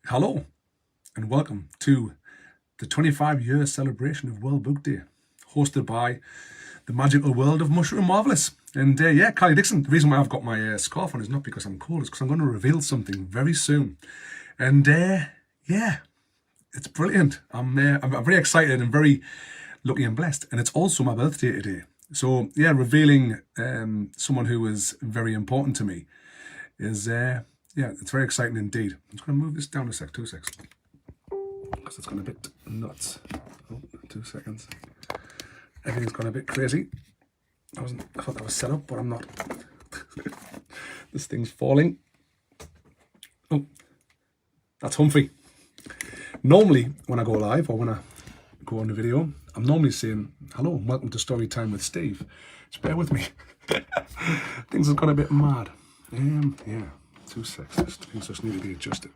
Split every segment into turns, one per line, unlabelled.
Hello, and welcome to the 25-year celebration of World Book Day, hosted by the magical world of Mushroom Marvellous. And Kylie Dixon. The reason why I've got my scarf on is not because I'm cold, it's because I'm going to reveal something very soon. And it's brilliant. I'm very excited and very lucky and blessed. And it's also my birthday today. So revealing someone who is very important to me is it's very exciting indeed. I'm just going to move this down a sec, 2 secs, because it's gone a bit nuts. Oh, 2 seconds. Everything's gone a bit crazy. I thought that was set up, but I'm not. This thing's falling. Oh, that's Humphrey. Normally, when I go live or when I go on the video, I'm normally saying hello and welcome to Story Time with Steve. Just bear with me. Things have gone a bit mad. 2 seconds. Things just need to be adjusted.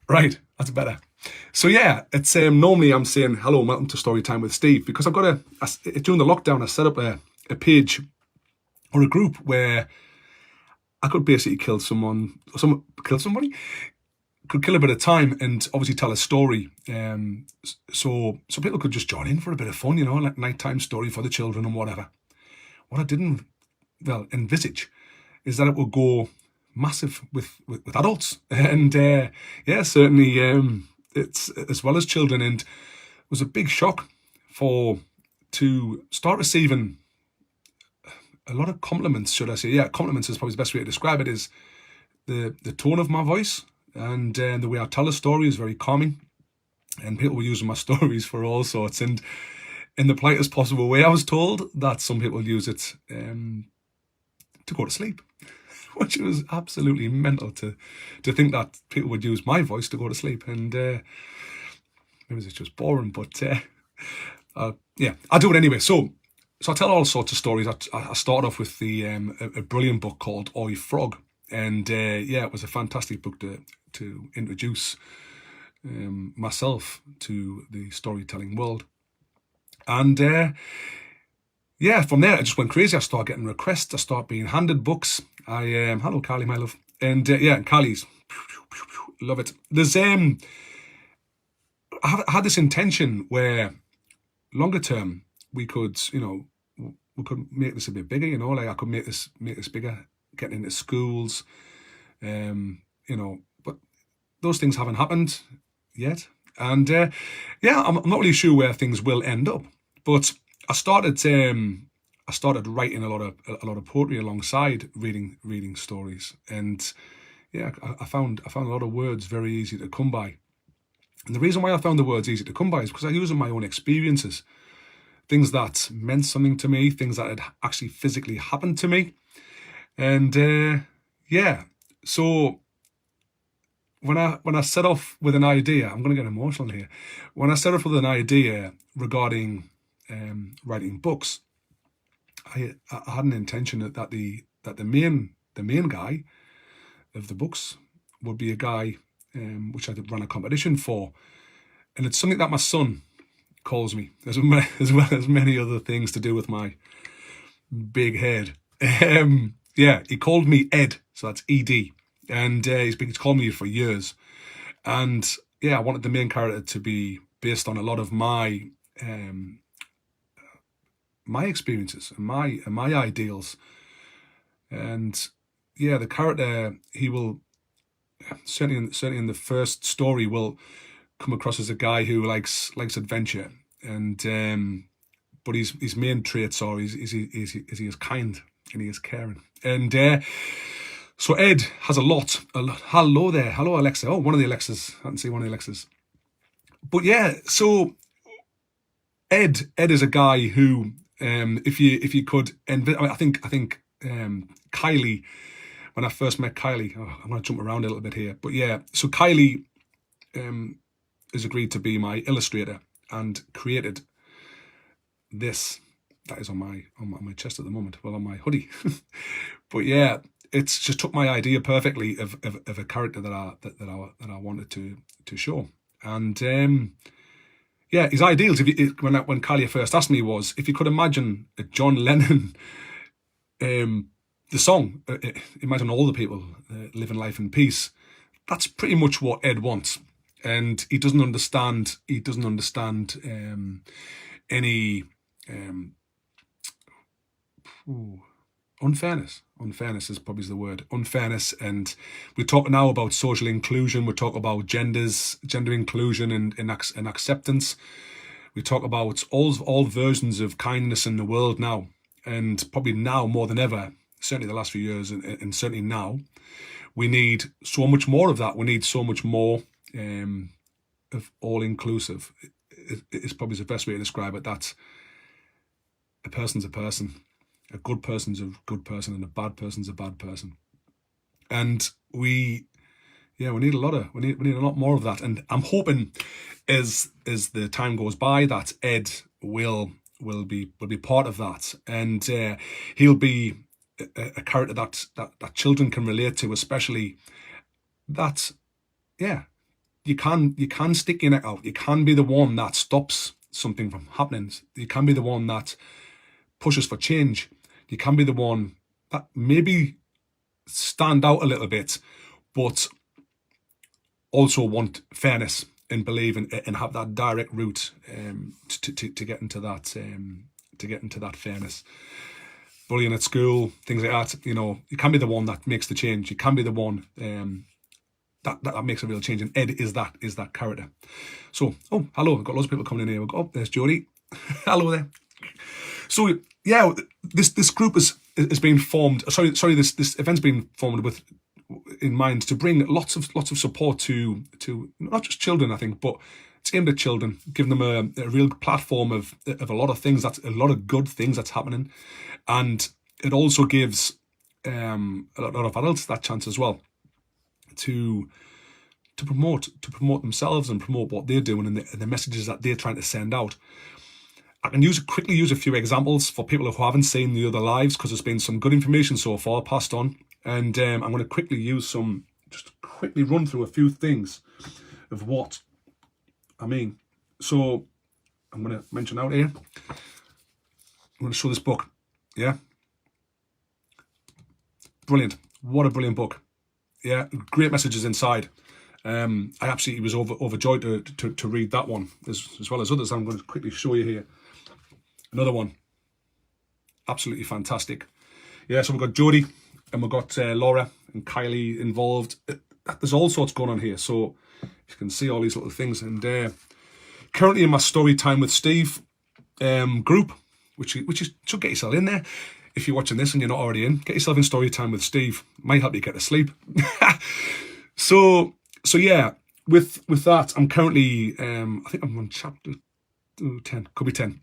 Right, that's better. So it's normally I'm saying hello and welcome to Story Time with Steve, because I've got during the lockdown I set up a page or a group where I could basically kill somebody, could kill a bit of time and obviously tell a story. So people could just join in for a bit of fun, like nighttime story for the children and whatever. What I didn't envisage is that it would go massive with adults, and certainly it's as well as children, and it was a big shock to start receiving a lot of compliments, should I say. Compliments is probably the best way to describe it. Is the tone of my voice and the way I tell a story is very calming, and people were using my stories for all sorts, and in the politest possible way. I was told that some people use it to go to sleep, which was absolutely mental to think that people would use my voice to go to sleep. And maybe it's just boring, but I do it anyway. So I tell all sorts of stories. I started off with a brilliant book called Oi Frog, and it was a fantastic book to introduce myself to the storytelling world. And from there, it just went crazy. I started getting requests. I started being handed books. Hello, Kylie, my love. And Kylie's, love it. There's I had this intention where longer term we could make this a bit bigger. Like I could make this bigger, getting into schools. But those things haven't happened yet. And I'm not really sure where things will end up. But I started writing a lot of poetry alongside reading stories, and I found a lot of words very easy to come by. And the reason why I found the words easy to come by is because I use my own experiences, things that meant something to me, things that had actually physically happened to me, and so when I set off with an idea, I'm going to get emotional here. When I set off with an idea regarding writing books, I had an intention that the main guy of the books would be a guy which I did run a competition for, and it's something that my son calls me, as well as many other things to do with my big head. He called me Ed, so that's ED, and he's called me for years. And I wanted the main character to be based on a lot of my experiences and my ideals. And the character, he will certainly in the first story will come across as a guy who likes adventure, and but his main traits are he is kind and he is caring. And so Ed has a lot. Hello there, hello Alexa. Oh, one of the Alexas. I can see one of the Alexas. But so Ed is a guy who, if you could, I think Kylie, when I first met Kylie, I'm going to jump around a little bit here, but so Kylie has agreed to be my illustrator and created this that is on my chest at the moment, well, on my hoodie. But it's just took my idea perfectly of a character that I wanted to show. And his ideals, when Kylie first asked me, was if you could imagine a John Lennon the song, imagine all the people living life in peace, that's pretty much what Ed wants, and he doesn't understand. He doesn't understand any unfairness. Unfairness is probably the word. Unfairness, and we talk now about social inclusion. We talk about gender inclusion and acceptance. We talk about all versions of kindness in the world now, and probably now more than ever. Certainly the last few years, and certainly now, we need so much more of that. We need so much more of all inclusive. It's probably the best way to describe it. That a person's a person. A good person's a good person, and a bad person's a bad person. And we need a lot more of that. And I'm hoping, as the time goes by, that Ed will be part of that, and he'll be a character that children can relate to, especially that. You can stick your neck out. You can be the one that stops something from happening. You can be the one that pushes for change. You can be the one that maybe stand out a little bit, but also want fairness and believe and have that direct route to get into that fairness. Bullying at school, things like that. You can be the one that makes the change. You can be the one that makes a real change, and Ed is that character. So, hello, I've got lots of people coming in here. There's Jodie. Hello there. So yeah, this group is being formed. This event's been formed with in mind to bring lots of support to not just children, I think, but it's aimed at children, giving them a real platform of a lot of things. That's a lot of good things that's happening, and it also gives a lot of adults that chance as well to promote themselves and promote what they're doing and the messages that they're trying to send out. I can quickly use a few examples for people who haven't seen the other lives, because there's been some good information so far passed on, and I'm going to quickly run through a few things of what I mean. So I'm going to mention out here. I'm going to show this book. Yeah, brilliant. What a brilliant book. Yeah, great messages inside. I absolutely was overjoyed to read that one as well as others. I'm going to quickly show you here. Another one, absolutely fantastic. Yeah, so we've got Jodie and we've got Laura and Kylie involved. There's all sorts going on here, so you can see all these little things. And currently in my story time with Steve group, which you should get yourself in there. If you're watching this and you're not already in, get yourself in story time with Steve. Might help you get to sleep. So yeah, with that, I'm currently I think I'm on chapter 10, could be 10.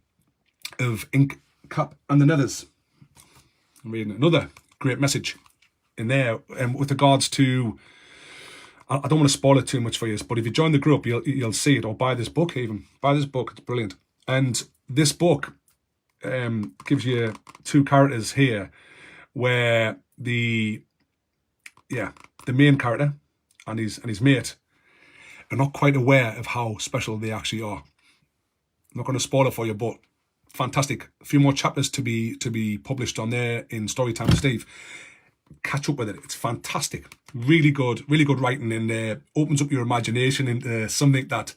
Of Ink, Cap and the Nethers. I'm reading another great message in there with regards to, I don't want to spoil it too much for you, but if you join the group, you'll see it, or buy this book even. Buy this book, it's brilliant. And this book gives you two characters here where the main character and his mate are not quite aware of how special they actually are. I'm not going to spoil it for you, but fantastic. A few more chapters to be published on there in Storytime with Steve. Catch up with it. It's fantastic. Really good writing in there. Opens up your imagination into something that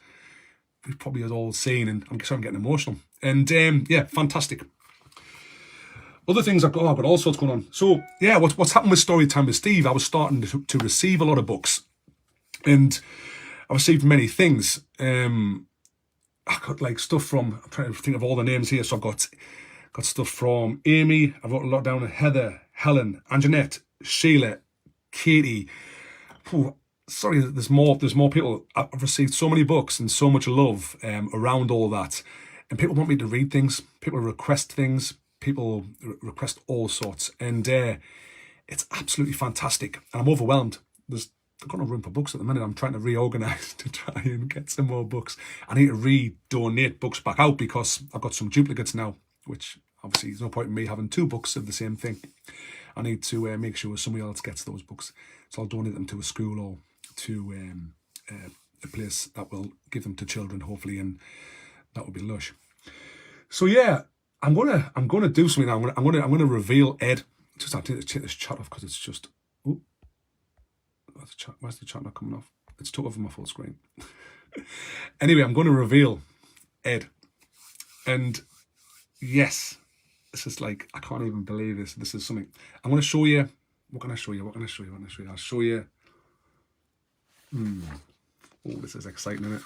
we probably have all seen, and I'm getting emotional. And yeah, fantastic. Other things I've got all sorts going on. So yeah, what's happened with Storytime with Steve? I was starting to receive a lot of books, and I received many things. I got like stuff from, I'm trying to think of all the names here. So I've got stuff from Amy. I've got a lot down. Heather, Helen, Anjanette, Sheila, Katie. Sorry, there's more people. I've received so many books and so much love around all that. And people want me to read things. People request things. People request all sorts. And it's absolutely fantastic. And I'm overwhelmed. I've got no room for books at the minute. I'm trying to reorganise to try and get some more books. I need to donate books back out because I've got some duplicates now, which obviously there's no point in me having two books of the same thing. I need to make sure somebody else gets those books. So I'll donate them to a school or to a place that will give them to children, hopefully, and that would be lush. So yeah, I'm gonna do something now. I'm gonna reveal Ed. Just have to take this chat off because it's just. Where's the chat not coming off? It's took over my full screen. Anyway, I'm going to reveal Ed. And yes, this is like, I can't even believe this. This is something. I'm going to show you. What can I show you? I'll show you. Oh, this is exciting, isn't it?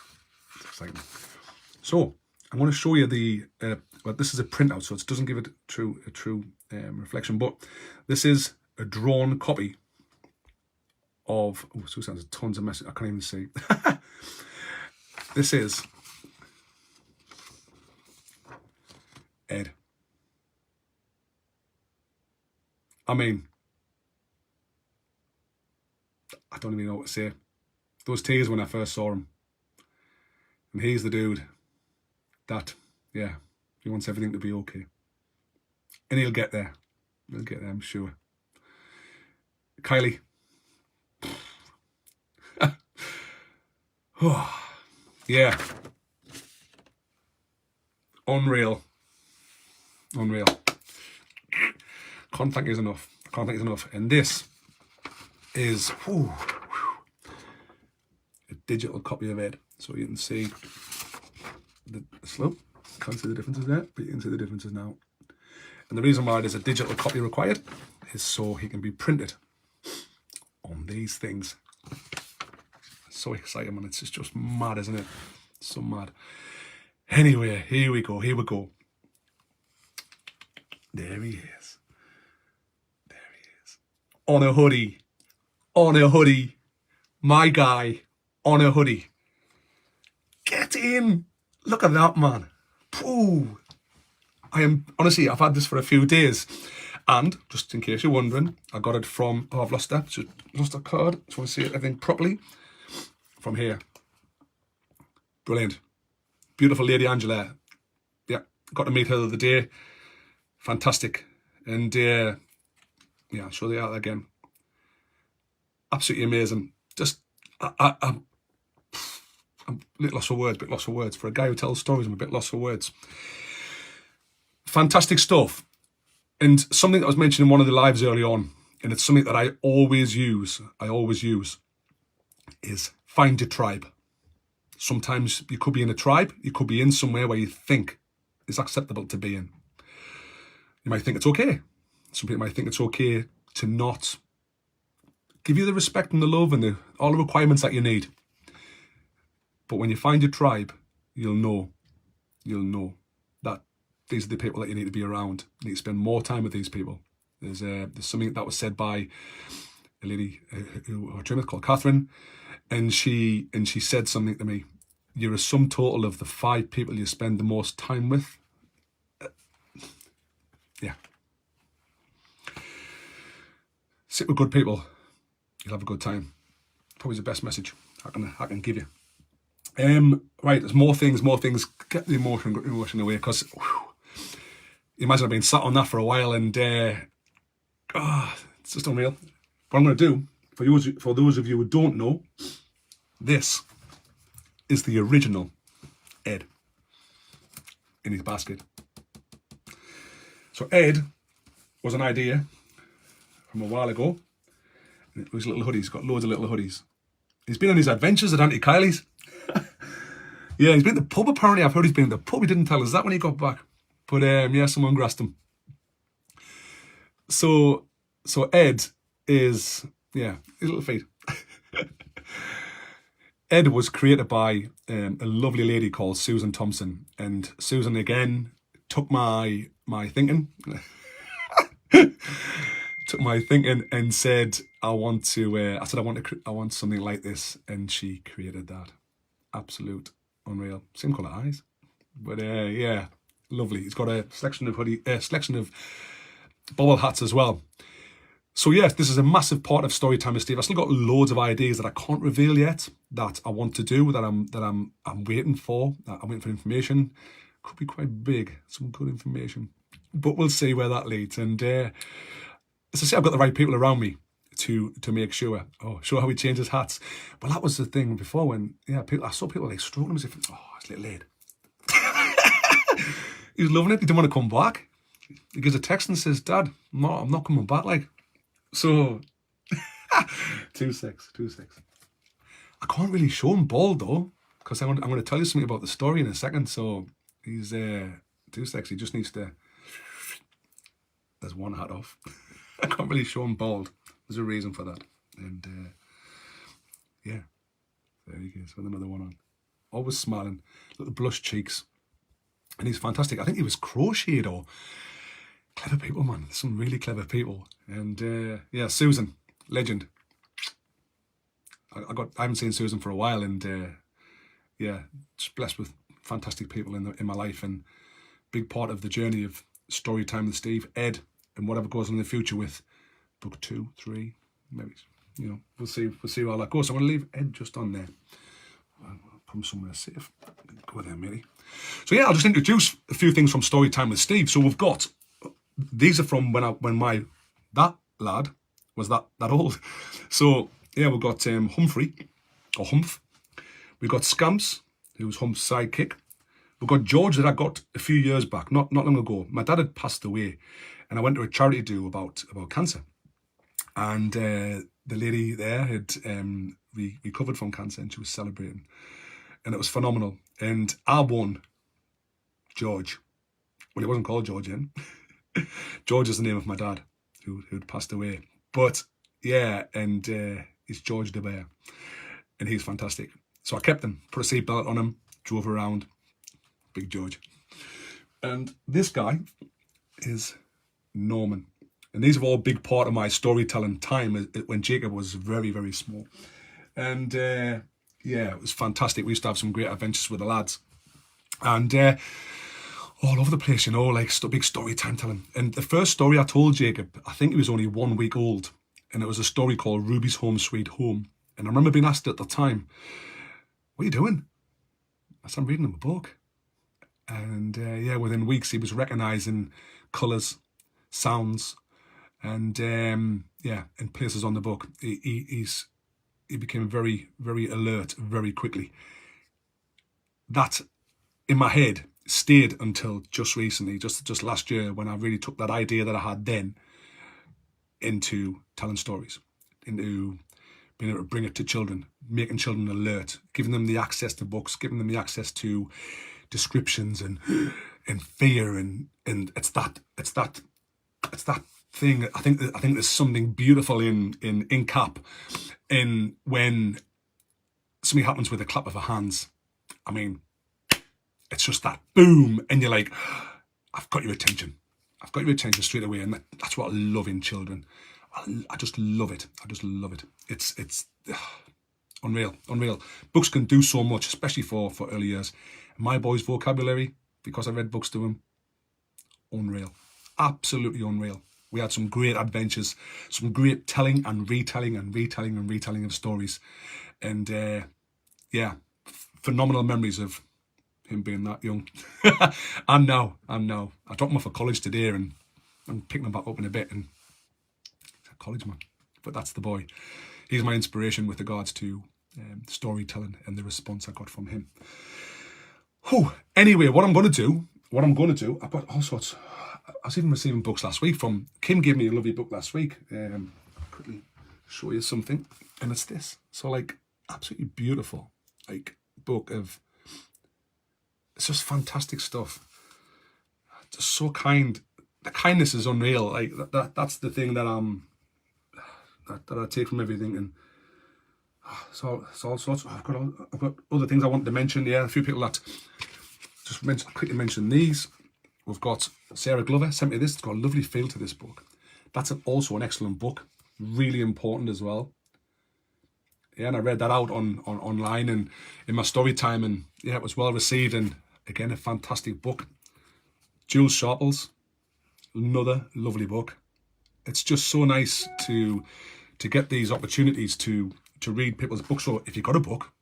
It's exciting. So, I'm going to show you the, well, this is a printout, so it doesn't give it a true reflection, but this is a drawn copy of, oh, Susan has tons of messages, I can't even see. This is Ed. I mean, I don't even know what to say. Those tears when I first saw him. And he's the dude that, yeah, he wants everything to be okay. And he'll get there. He'll get there, I'm sure. Kylie. Oh, yeah. Unreal. Can't thank you enough. And this is a digital copy of Ed. So you can see the slope. Can't see the differences there, but you can see the differences now. And the reason why there's a digital copy required is so he can be printed on these things. So exciting, man. It's just mad, isn't it? So mad. Anyway, here we go. There he is. On a hoodie. My guy on a hoodie. Get in. Look at that, man. Pooh. Honestly, I've had this for a few days. And, just in case you're wondering, I got it from, I've lost that. Just lost a card. Just want to see everything properly. From here. Brilliant. Beautiful lady Angela. Yeah, got to meet her the other day. Fantastic. And, yeah, I'll show you out again. Absolutely amazing. Just, I'm a bit lost for words. For a guy who tells stories, I'm a bit lost for words. Fantastic stuff. And something that was mentioned in one of the lives early on, and it's something that I always use, is find your tribe. Sometimes you could be in a tribe, you could be in somewhere where you think it's acceptable to be in. You might think it's okay. Some people might think it's okay to not give you the respect and the love and all the requirements that you need. But when you find your tribe, you'll know that these are the people that you need to be around. You need to spend more time with these people. There's something that was said by a lady who I dream with called Catherine, and she said something to me. You're a sum total of the 5 people you spend the most time with. Yeah. Sit with good people. You'll have a good time. Probably the best message I can give you. Right, there's more things. Get the emotion away, because imagine I've been sat on that for a while, and it's just unreal. What I'm going to do, for those of you who don't know, this is the original Ed in his basket. So Ed was an idea from a while ago. And it was little hoodies. He's got loads of little hoodies. He's been on his adventures at Auntie Kylie's. Yeah, he's been to the pub apparently. I've heard he's been to the pub. He didn't tell us that when he got back. But yeah, someone grassed him. So Ed is, yeah, his little feet. Ed was created by a lovely lady called Susan Thompson. And Susan, again, took my thinking. Took my thinking and said, I want something like this. And she created that. Absolute unreal. Same colour eyes. But yeah, lovely. He's got a selection of bobble hats as well. So yes, this is a massive part of Storytime with Steve. I've still got loads of ideas that I can't reveal yet, that I want to do, that I'm waiting for. I'm waiting for information. Could be quite big, some good information. But we'll see where that leads. And as I say, I've got the right people around me to make sure. Oh, show how he changes hats. Well, that was the thing before when, yeah, I saw people like stroking him as if, oh, it's a little late. He was loving it. He didn't want to come back. He gives a text and says, Dad, I'm not coming back. Like, so 2-6. I can't really show him bald though, because I'm going to tell you something about the story in a second. So he's 2-6. He just needs to. There's one hat off. I can't really show him bald. There's a reason for that. And yeah, there he goes with another one on. Always smiling, little blush cheeks. And he's fantastic. I think he was crocheted or clever people, man. Some really clever people. And yeah, Susan, legend. I haven't seen Susan for a while, and yeah, just blessed with fantastic people in my life, and big part of the journey of story time with Steve, Ed, and whatever goes on in the future with book 2, 3, maybe, you know, we'll see how that goes. So I'm going to leave Ed just on there. I'll put him somewhere safe. Go there, matey. So yeah, I'll just introduce a few things from story time with Steve. So we've got, these are from that lad was that old. So yeah, we've got Humphrey, or Humph. We've got Scamps, who was Humph's sidekick. We've got George that I got a few years back, not long ago. My dad had passed away, and I went to a charity do about cancer. And the lady there had recovered from cancer, and she was celebrating. And it was phenomenal. And I won George. Well, he wasn't called George then. George is the name of my dad, who'd passed away. But yeah, and he's George the Bear, and he's fantastic. So I kept him, put a seatbelt on him, drove around. Big George. And this guy is Norman. And these are all a big part of my storytelling time when Jacob was very, very small. And yeah, it was fantastic. We used to have some great adventures with the lads. And all over the place, you know, like big story time telling. And the first story I told Jacob, I think he was only 1 week old. And it was a story called Ruby's Home Sweet Home. And I remember being asked at the time, "What are you doing?" I said, "I'm reading him a book." And yeah, within weeks he was recognising colours, sounds, and yeah, and places on the book. He became very, very alert very quickly. That, in my head, stayed until just recently, just last year, when I really took that idea that I had then into telling stories, into being able to bring it to children, making children alert, giving them the access to books, giving them the access to descriptions and fear, and it's that thing. I think there's something beautiful in Cap, in when something happens with a clap of her hands. I mean, it's just that boom, and you're like, I've got your attention. I've got your attention straight away, and that's what I love in children. I just love it. I just love it. It's unreal. Books can do so much, especially for early years. My boy's vocabulary, because I read books to him, unreal. Absolutely unreal. We had some great adventures, some great telling and retelling of stories. And yeah, phenomenal memories of him being that young. And now. I dropped him off at college today, and I'm picking him back up in a bit, and he's a college man. But that's the boy. He's my inspiration with regards to storytelling and the response I got from him. Whew. Anyway, what I'm going to do, I've got all sorts. I was even receiving books last week from Kim. Gave me a lovely book last week. I'll quickly show you something, and it's this. So, like, absolutely beautiful, like, book of. It's just fantastic stuff. Just so kind. The kindness is unreal. Like that's the thing that I take from everything. And so it's all sorts. I've got other things I want to mention. Yeah, a few people that just quickly mention these. We've got Sarah Glover sent me this. It's got a lovely feel to this book. That's also an excellent book. Really important as well. Yeah, and I read that out online and in my story time, and yeah, it was well received, and again, a fantastic book. Jules Sharples, another lovely book. It's just so nice to get these opportunities to read people's books. So if you've got a book,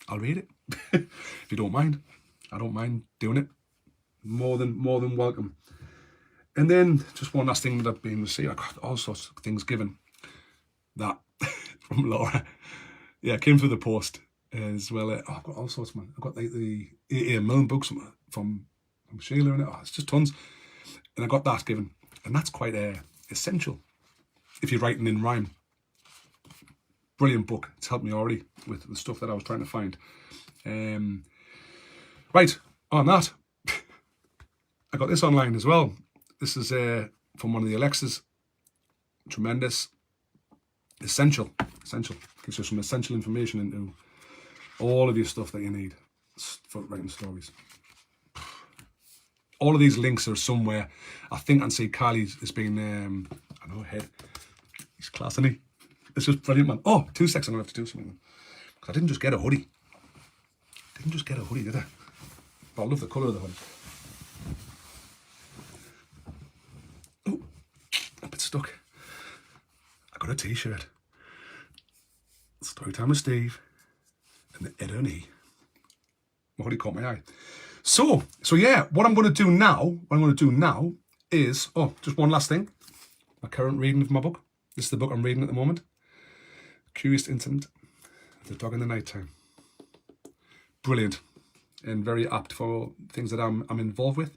I'll read it. If you don't mind, I don't mind doing it. More than welcome. And then just one last thing that I've been receiving. I got all sorts of things given. That from Laura. Yeah, came through the post as well. I've got all sorts, man. I've got like the A.A. Milne books from Sheila and it. It's just tons. And I got that given. And that's quite essential if you're writing in rhyme. Brilliant book. It's helped me already with the stuff that I was trying to find. Right, on that, I got this online as well. This is from one of the Alexas. Tremendous. Essential. Gives you some essential information into all of your stuff that you need for writing stories. All of these links are somewhere. I think I see Kylie has been, I know, head. He's class, isn't he? It's just brilliant, man. Oh, 2 seconds, I'm going to have to do something. Because I didn't just get a hoodie. Did I? But I love the colour of the hoodie. Oh, a bit stuck. I got a t-shirt. Storytime with Steve. And the Ed and E. My hoodie caught my eye. So yeah, what I'm going to do now is, just one last thing. My current reading of my book. This is the book I'm reading at the moment. Curious Incident of the Dog in the Nighttime. Brilliant and very apt for things that I'm involved with.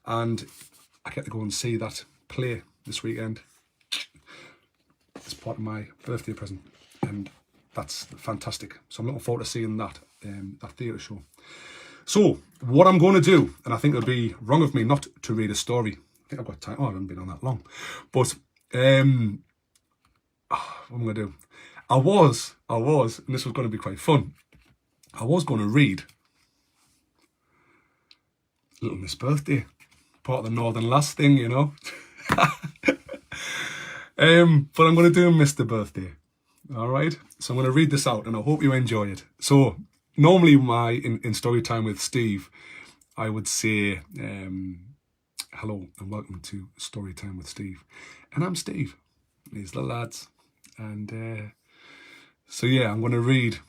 And I get to go and see that play this weekend. It's part of my birthday present. And that's fantastic. So I'm looking forward to seeing that theatre show. So what I'm going to do, and I think it'll be wrong of me not to read a story. I think I've got time. I haven't been on that long. But what am I going to do? I was, and this was going to be quite fun. I was going to read Little Miss Birthday, part of the Northern Lass thing, you know. But I'm going to do Mr. Birthday. All right. So I'm going to read this out, and I hope you enjoy it. So normally in story time with Steve, I would say hello and welcome to Story Time with Steve, and I'm Steve. These little lads, and so yeah, I'm going to read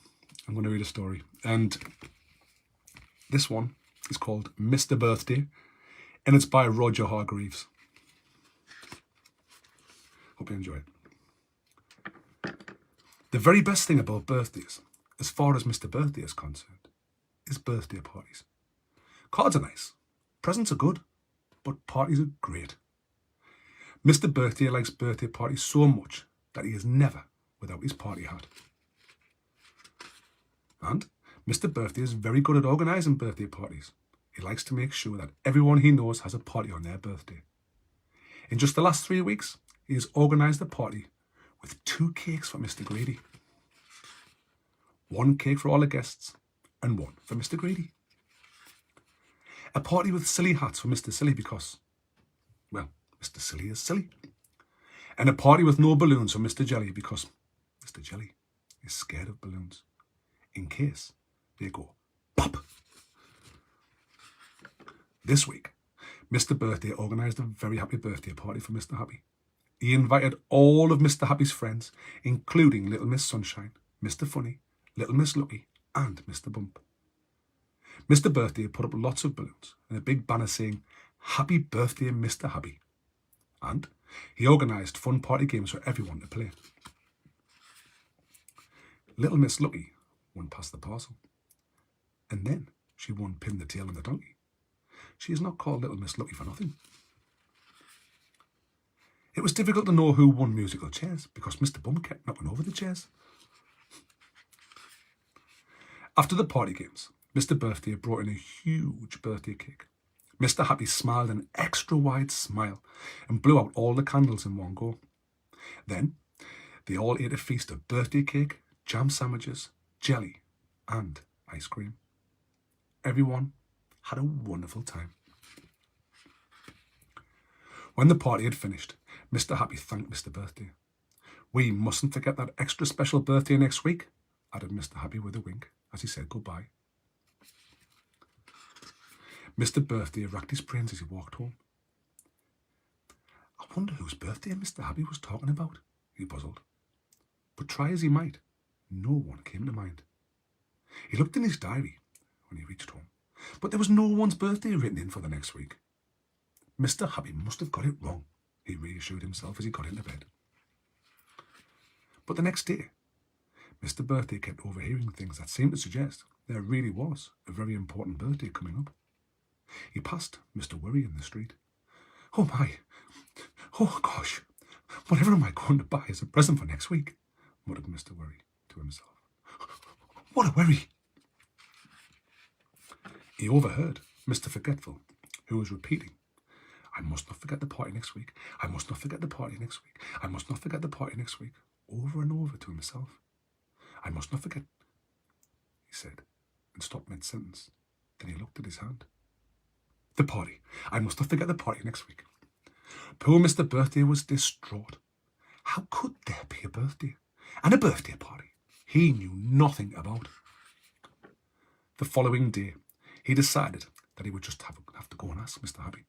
a story, and this one is called Mr. Birthday, and it's by Roger Hargreaves. Hope you enjoy it. The very best thing about birthdays, as far as Mr. Birthday is concerned, is birthday parties. Cards are nice, presents are good, but parties are great. Mr. Birthday likes birthday parties so much that he is never without his party hat. And Mr. Birthday is very good at organising birthday parties. He likes to make sure that everyone he knows has a party on their birthday. In just the last 3 weeks, he has organised a party with 2 cakes for Mr. Grady. 1 cake for all the guests and 1 for Mr. Grady. A party with silly hats for Mr. Silly because, well, Mr. Silly is silly. And a party with no balloons for Mr. Jelly because Mr. Jelly is scared of balloons in case they go pop. This week, Mr. Birthday organised a very happy birthday party for Mr. Happy. He invited all of Mr. Happy's friends, including Little Miss Sunshine, Mr. Funny, Little Miss Lucky, and Mr. Bump. Mr. Birthday put up lots of balloons and a big banner saying, "Happy Birthday, Mr. Happy." And he organised fun party games for everyone to play. Little Miss Lucky won Pass the Parcel. And then she won Pin the Tail on the Donkey. She is not called Little Miss Lucky for nothing. It was difficult to know who won musical chairs because Mr. Bump kept knocking over the chairs. After the party games, Mr. Birthday brought in a huge birthday cake. Mr. Happy smiled an extra wide smile and blew out all the candles in one go. Then they all ate a feast of birthday cake, jam sandwiches, jelly and ice cream. Everyone had a wonderful time. When the party had finished, Mr. Happy thanked Mr. Birthday. "We mustn't forget that extra special birthday next week," added Mr. Happy with a wink as he said goodbye. Mr. Birthday racked his brains as he walked home. "I wonder whose birthday Mr. Happy was talking about," he puzzled. But try as he might, no one came to mind. He looked in his diary when he reached home, but there was no one's birthday written in for the next week. Mr. Happy must have got it wrong, he reassured himself as he got into bed. But the next day, Mr. Birthday kept overhearing things that seemed to suggest there really was a very important birthday coming up. He passed Mr. Worry in the street. "Oh my, oh gosh, whatever am I going to buy as a present for next week?" muttered Mr. Worry to himself. What a worry! He overheard Mr. Forgetful, who was repeating, I must not forget the party next week. I must not forget the party next week. I must not forget the party next week. Over and over to himself. I must not forget, he said, and stopped mid-sentence. Then he looked at his hand. The party. I must not forget the party next week. Poor Mr. Birthday was distraught. How could there be a birthday? And a birthday party he knew nothing about. The following day, he decided that he would just have to go and ask Mr. Happy.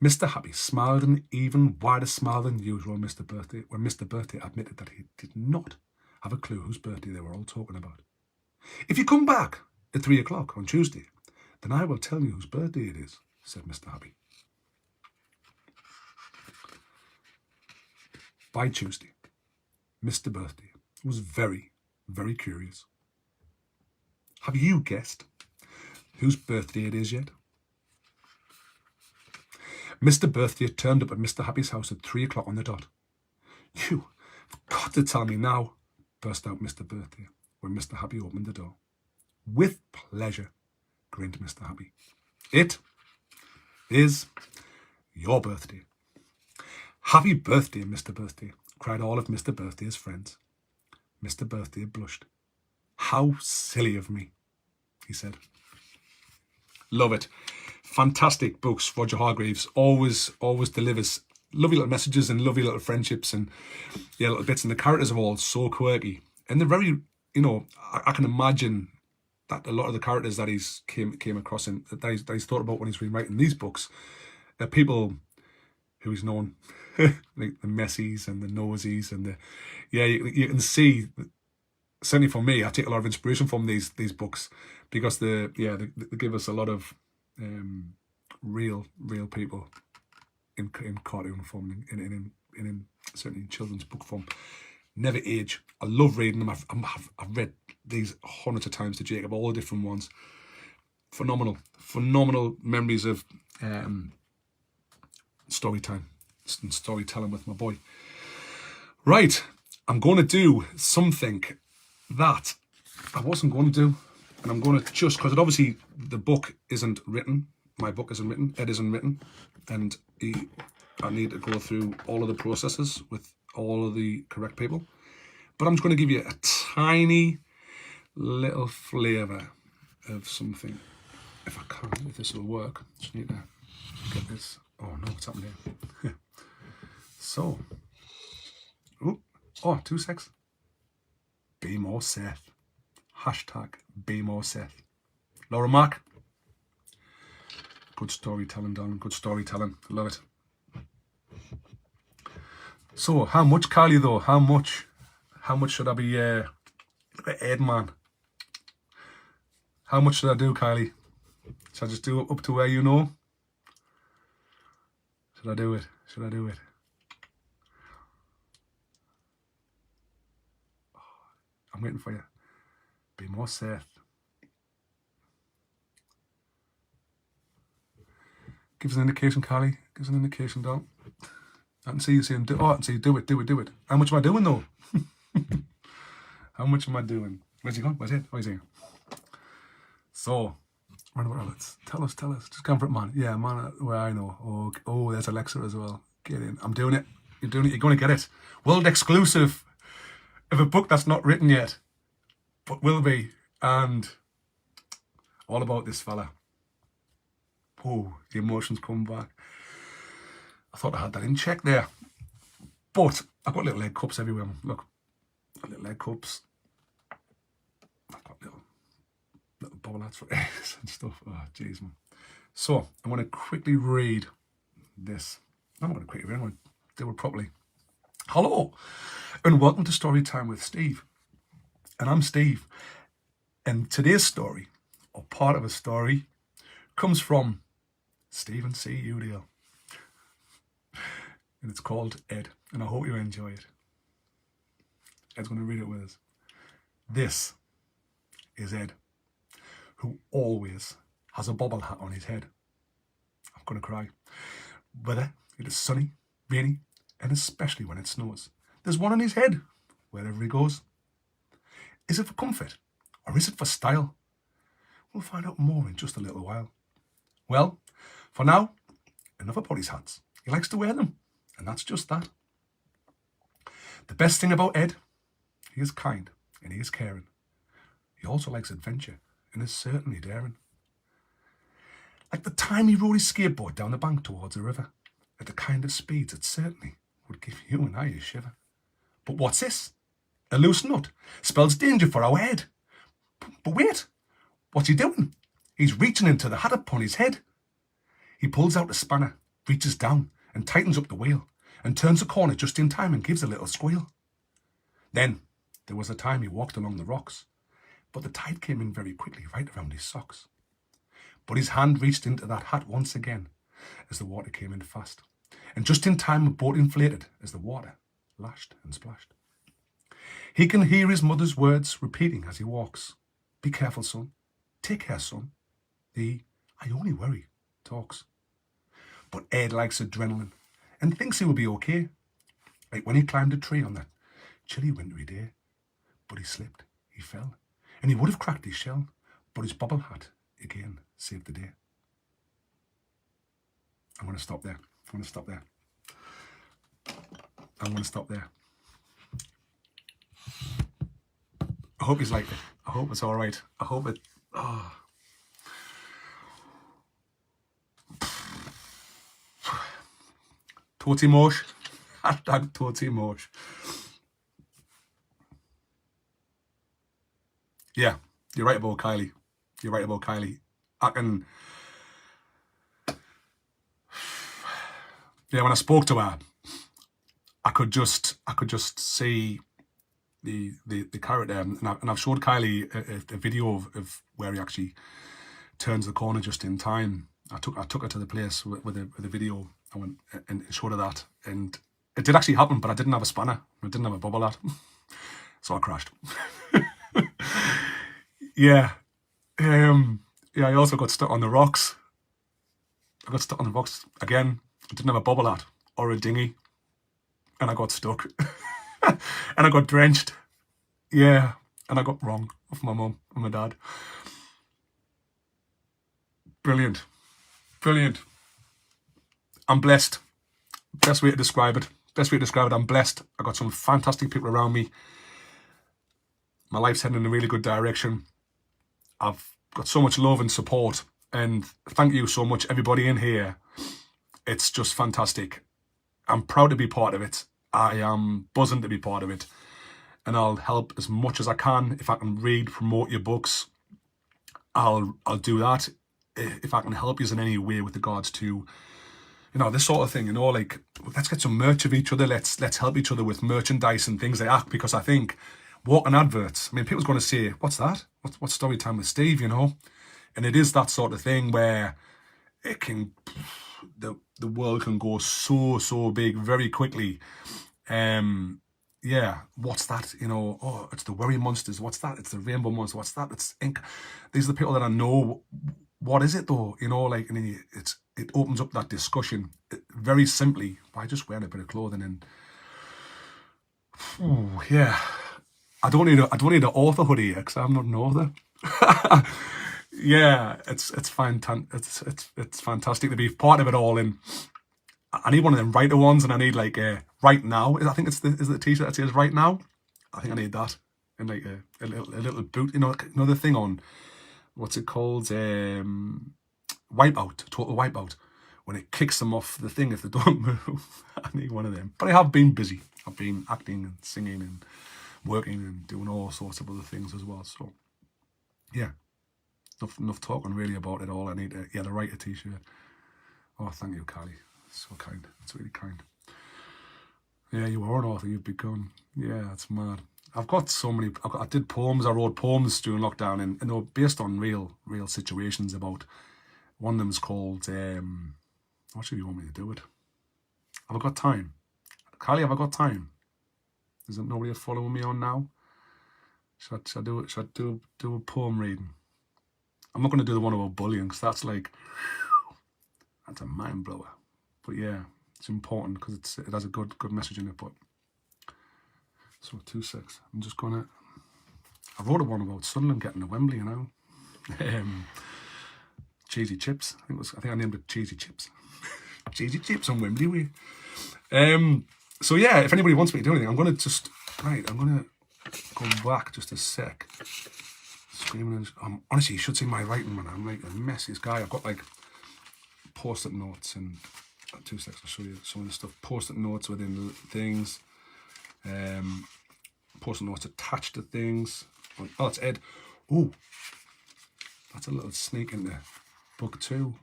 Mr. Happy smiled an even wider smile than usual when Mr. Birthday admitted that he did not have a clue whose birthday they were all talking about. If you come back at 3 o'clock on Tuesday, then I will tell you whose birthday it is, said Mr. Happy. By Tuesday, Mr. Birthday was very, very curious. Have you guessed whose birthday it is yet? Mr. Birthday turned up at Mr. Happy's house at 3 o'clock on the dot. You've got to tell me now, burst out Mr. Birthday when Mr. Happy opened the door. With pleasure, grinned Mr. Happy. It is your birthday. Happy birthday, Mr. Birthday, cried all of Mr. Birthday's friends. Mr. Birthday blushed. How silly of me, he said. Love it. Fantastic books. Roger Hargreaves always delivers lovely little messages and lovely little friendships and little bits. And the characters are all so quirky. And they're very, I can imagine that a lot of the characters that he's came across and that he's thought about when he's been writing these books are people who he's known, like the Messies and the Nosies and you can see. Certainly for me, I take a lot of inspiration from these books because they give us a lot of real people in cartoon form, in certainly in children's book form. Never age. I love reading them. I've read these hundreds of times to Jacob, all the different ones. Phenomenal memories of story time and storytelling with my boy. Right, I'm going to do something that I wasn't going to do, and I'm going to just, because obviously the book isn't written, my book isn't written, it isn't written, and I need to go through all of the processes with all of the correct people, but I'm just going to give you a tiny little flavour of something, if I can, if this will work. Just need to get this. Oh no, what's happened here? So, 2 secs. Be more Seth. Hashtag be more Seth. Laura Mark. Good storytelling, darling. Good storytelling. Love it. So, how much, Kylie, though? How much should I be Ed man? How much should I do, Kylie? Should I just do it up to where you know? Should I do it? I'm waiting for you. Be more Seth. Give us an indication, Kylie. Give us an indication, don't. I can see you saying, I can see do it. How much am I doing, though? How much am I doing? Where's he going? Where's it? Where's he? So, tell us. Just come for it, man. Yeah, man, where I know. Oh, there's Alexa as well. Get in. I'm doing it. You're doing it. You're going to get it. World exclusive of a book that's not written yet, but will be. And all about this fella. Oh, the emotions come back. I thought I had that in check there. But I've got little egg cups everywhere. Look, little egg cups. I've got little bubble hats for eggs and stuff. Oh, jeez, man. So, I'm going to quickly read this. I'm not going to quickly read it. I'm going to do it properly. Hello, and welcome to Storytime with Steve. And I'm Steve. And today's story, or part of a story, comes from Stephen C. Udale. And it's called Ed. And I hope you enjoy it. Ed's going to read it with us. This is Ed, who always has a bobble hat on his head. I'm going to cry. Whether it is sunny, rainy, and especially when it snows. There's one on his head wherever he goes. Is it for comfort? Or is it for style? We'll find out more in just a little while. Well, for now, enough about his hats. He likes to wear them, and that's just that. The best thing about Ed, he is kind and he is caring. He also likes adventure and is certainly daring. Like the time he rode his skateboard down the bank towards the river, at the kind of speeds it certainly would give you and I a shiver. But what's this? A loose nut spells danger for our Ed. But wait, what's he doing? He's reaching into the hat upon his head. He pulls out a spanner, reaches down and tightens up the wheel, and turns the corner just in time and gives a little squeal. Then there was a time he walked along the rocks, but the tide came in very quickly right around his socks. But his hand reached into that hat once again as the water came in fast, and just in time a boat inflated as the water lashed and splashed. He can hear his mother's words repeating as he walks. Be careful, son. Take care, son. The I only worry talks. But Ed likes adrenaline and thinks he will be okay. Like when he climbed a tree on that chilly wintry day. But he slipped, he fell, and he would have cracked his shell, but his bobble hat again saved the day. I'm going to stop there. I'm going to stop there. I hope he's liked it. I hope it's all right. I hope it... Oh. Toty Mosh. Hashtag Toty Mosh. Yeah, you're right about Kylie. I can... Yeah, when I spoke to her, I could just see the character, and I've showed Kylie a video of where he actually turns the corner just in time. I took her to the place with a video. I went and showed her that, and it did actually happen, but I didn't have a spanner. I didn't have a bubble hat, so I crashed. Yeah. Yeah, I also got stuck on the rocks. I got stuck on the rocks again. I didn't have a bubble hat or a dinghy, and I got stuck. And I got drenched. Yeah, and I got wrong with my mum and my dad. Brilliant. I'm blessed. Best way to describe it. I'm blessed. I got some fantastic people around me. My life's heading in a really good direction. I've got so much love and support, and thank you so much, everybody in here. It's just fantastic. I'm proud to be part of it. I am buzzing to be part of it, and I'll help as much as I can. If I can promote your books, I'll do that. If I can help you in any way with regards to, this sort of thing, like, let's get some merch of each other. Let's help each other with merchandise and things like that, because I think walking adverts, people's going to say, what's that? What's story time with Steve, And it is that sort of thing where it can, the world can go so big very quickly. Yeah, what's that? Oh, it's the Worry Monsters. What's that? It's the Rainbow Monsters. What's that? It's Ink. These are the people that I know. What is it though? Like, and it opens up that discussion very simply by just wearing a bit of clothing. And yeah, I don't need an author hoodie here because I'm not an author. Yeah, it's fantastic to be part of it all. And I need one of them writer ones, and I need like right now. I think is the t-shirt that says right now. I think I need that, and like a little boot. Another thing on what's it called? Wipeout, total wipeout. When it kicks them off the thing if they don't move. I need one of them. But I have been busy. I've been acting and singing and working and doing all sorts of other things as well. So yeah, enough talking really about it all. I need to the writer t-shirt. Oh, thank you, Kylie. So kind. It's really kind. Yeah, you are an author. You've begun. Yeah, it's mad. I've got so many. I did poems. I wrote poems during lockdown, and they were based on real situations. About one of them is called. What should you want me to do it? Have I got time? Kylie, have I got time? Is there nobody following me on now? Should I do it? Should I do a poem reading? I'm not going to do the one about bullying because that's like that's a mind blower. But yeah, it's important because it has a good message in it. But so 2 secs. I'm just gonna. I wrote one about Sunderland getting to Wembley, you know. Cheesy chips. I think I named it Cheesy Chips. Cheesy chips on Wembley way. So yeah, if anybody wants me to do anything, I'm gonna go back just a sec. Screaming and honestly, you should see my writing, man. I'm like the messiest guy. I've got like post-it notes and 2 seconds. I'll show you some of the stuff. Post-it notes within things. Post-it notes attached to things. Oh, it's Ed. Oh, that's a little sneak into book 2.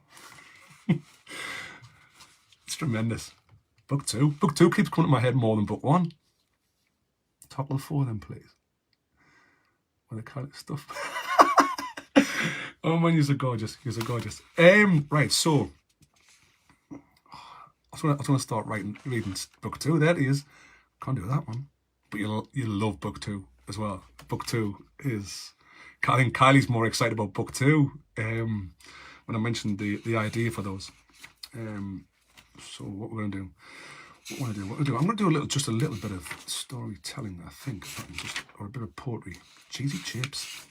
It's tremendous. Book 2. Book 2 keeps coming to my head more than book 1. Toggle 4 then, please. With the kind of stuff. Oh man, you're gorgeous. You're gorgeous. Right, so I was gonna start reading book 2. There it is. Can't do that one. But you'll love book 2 as well. Book 2 is, I think Kylie's more excited about book 2. When I mentioned the idea for those. So what we're gonna do? I'm gonna do just a little bit of storytelling. I think, or a bit of poetry. Cheesy chips.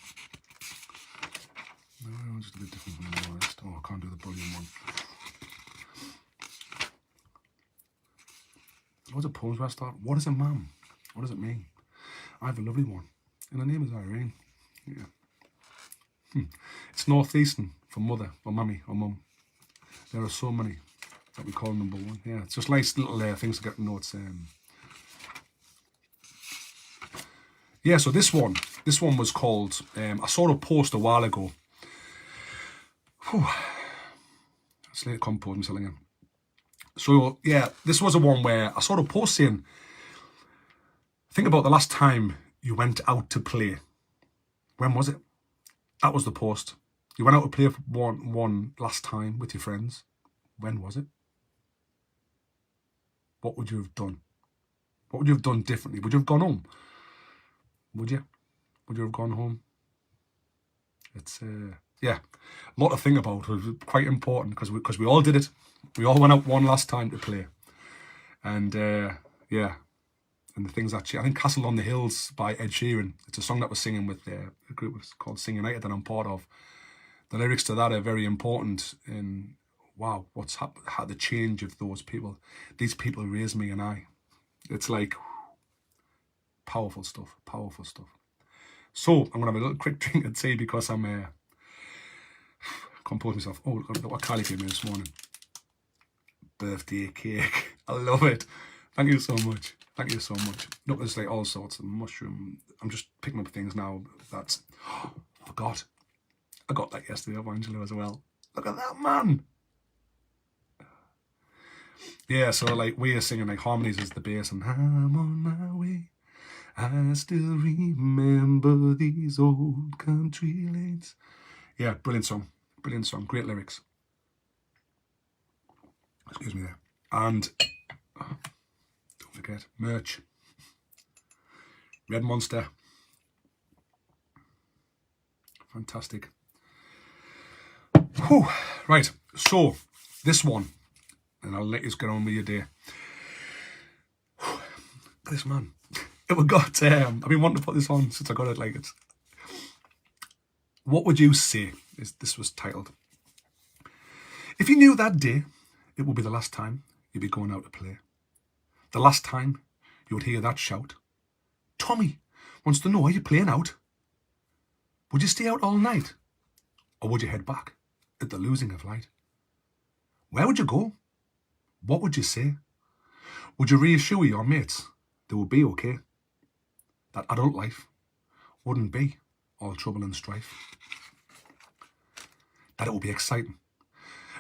No, just a bit different from the rest. Oh, I can't do the brilliant one. Lots of poems where I start. What is a man? What does it mean? I have a lovely one, and her name is Irene. Yeah. It's northeastern for mother or mummy or mum. There are so many that we call number 1. Yeah, it's just nice little things to get notes. Yeah, so this one was called. I saw a post a while ago. Let's let it compose myself again. So yeah, this was a one where I saw a post saying, think about the last time you went out to play. When was it? That was the post. You went out to play for one last time with your friends. When was it? What would you have done? What would you have done differently? Would you have gone home? Would you? Would you have gone home? It's yeah, a lot to think about. It was quite important because we all did it. We all went out one last time to play, and yeah, and the things that I think Castle on the Hills by Ed Sheeran. It's a song that we're singing with a group called Sing United that I'm part of. The lyrics to that are very important. And wow, what's how the change of those people. These people raised me, and I. It's like powerful stuff. Powerful stuff. So I'm gonna have a little quick drink of tea because I'm composing myself. Oh, look what Kylie gave me this morning. Birthday cake. I love it. Thank you so much. Thank you so much. Look, there's like all sorts of mushroom. I'm just picking up things now. That's, oh, I forgot. I got that yesterday off Angelo as well. Look at that, man. Yeah, so like we are singing like harmonies as the bass and I'm on my way. I still remember these old country lanes. Yeah, brilliant song. Brilliant song. Great lyrics. Excuse me there. And don't forget, merch. Red Monster. Fantastic. Whew. Right, so this one, and I'll let you get on with your day. This man. We got, I've been wanting to put this on since I got it. Like it's. What would you say? This was titled. If you knew that day, it would be the last time you'd be going out to play. The last time you would hear that shout. Tommy wants to know, are you playing out? Would you stay out all night? Or would you head back at the losing of light? Where would you go? What would you say? Would you reassure your mates they would be okay? That adult life wouldn't be all trouble and strife. That it would be exciting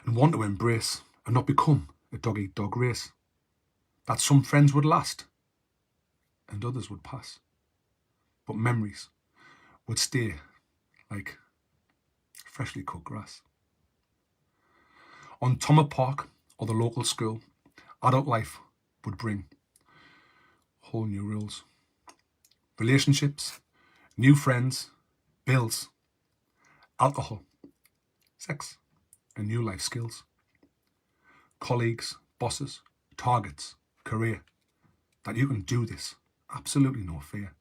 and one to embrace and not become a dog-eat-dog race. That some friends would last and others would pass. But memories would stay like freshly cut grass. On Thomas Park or the local school, adult life would bring whole new rules. Relationships, new friends, bills, alcohol, sex, and new life skills. Colleagues, bosses, targets, career. That you can do this, absolutely no fear.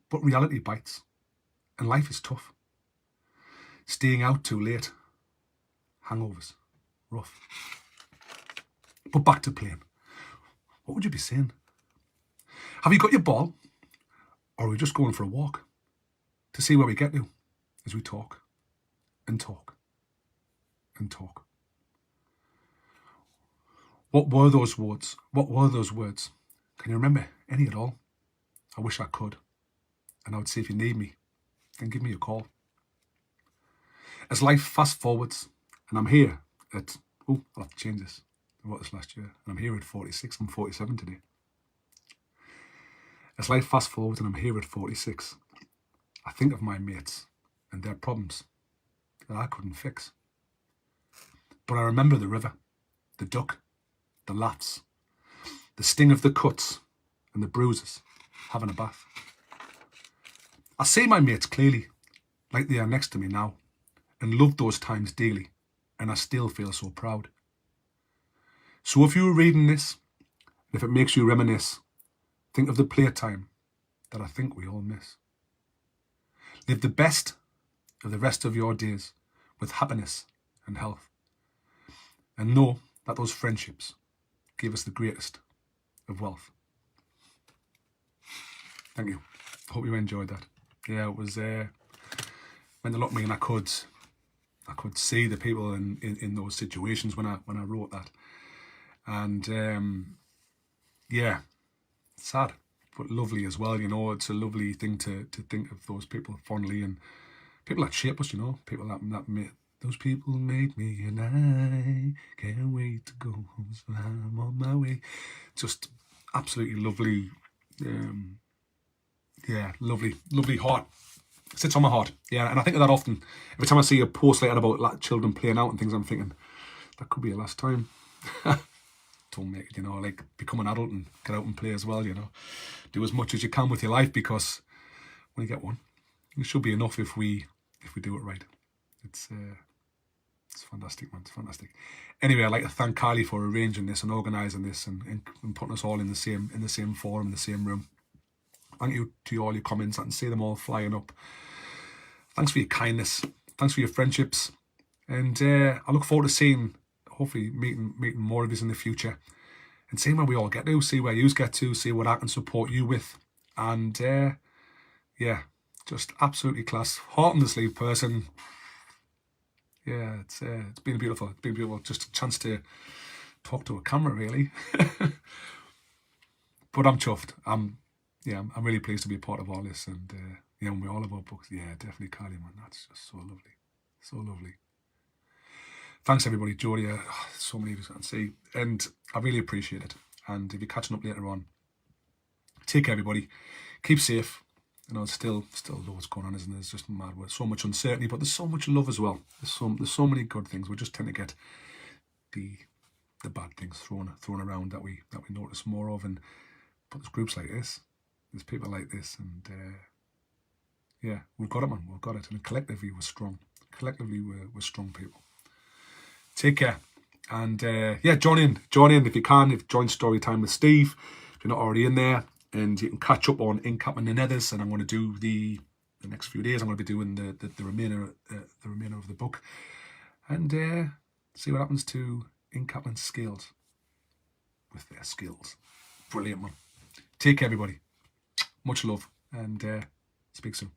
But reality bites, and life is tough. Staying out too late, hangovers, rough. But back to playing. What would you be saying? Have you got your ball? Or are we just going for a walk to see where we get to as we talk and talk and talk? What were those words? What were those words? Can you remember any at all? I wish I could. And I would say if you need me, then give me a call. As life fast forwards, and I'm here at, I'll have to change this. I wrote this last year, and I'm here at 46. I'm 47 today. As life fast forwards and I'm here at 46, I think of my mates and their problems that I couldn't fix. But I remember the river, the duck, the laughs, the sting of the cuts and the bruises, having a bath. I see my mates clearly, like they are next to me now, and love those times daily, and I still feel so proud. So if you were reading this, and if it makes you reminisce, think of the playtime that I think we all miss. Live the best of the rest of your days with happiness and health. And know that those friendships gave us the greatest of wealth. Thank you. Hope you enjoyed that. Yeah, it was meant a lot to me, and I could see the people in those situations when I wrote that. And yeah, sad, but lovely as well. You know, it's a lovely thing to think of those people fondly, and people that shape us. You know, people that made those people made me, and I can't wait to go home. So I'm on my way. Just absolutely lovely. Yeah, lovely heart. Sits on my heart. Yeah, and I think of that often. Every time I see a post like that about children playing out and things, I'm thinking that could be a last time. Don't make it, you know, like become an adult and get out and play as well, you know. Do as much as you can with your life, because when you get one, it should be enough if we do it right. It's fantastic, man. It's fantastic. Anyway, I'd like to thank Kylie for arranging this and organising this and putting us all in the same forum, in the same room. Thank you to all your comments. I can see them all flying up. Thanks for your kindness. Thanks for your friendships. And I look forward to seeing, hopefully meeting more of you in the future, and seeing where we all get to, see where you get to, see what I can support you with. And yeah, just absolutely class. Heart on the sleeve person. Yeah, it's been beautiful. It's been beautiful. Just a chance to talk to a camera, really. But I'm chuffed. I'm really pleased to be a part of all this, and yeah, when we're all about books, yeah, definitely Kylie, man. That's just so lovely, so lovely. Thanks everybody, Jodie. So many of you can see, and I really appreciate it. And if you're catching up later on, take care, everybody. Keep safe. You know, it's still loads going on, isn't there? It's just mad. There's so much uncertainty, but there's so much love as well. There's so many good things. We just tend to get the bad things thrown around that we notice more of. And but there's groups like this. There's people like this, and yeah, we've got it, man. We've got it. And collectively, we're strong. Collectively, we're strong people. Take care. And yeah, join in if you can. If join Storytime with Steve, if you're not already in there, and you can catch up on Incapping and Others. And I'm going to do the next few days. I'm going to be doing the remainder of the book, and see what happens to Incapping skills with their skills. Brilliant, man. Take care, everybody. Much love, and speak soon.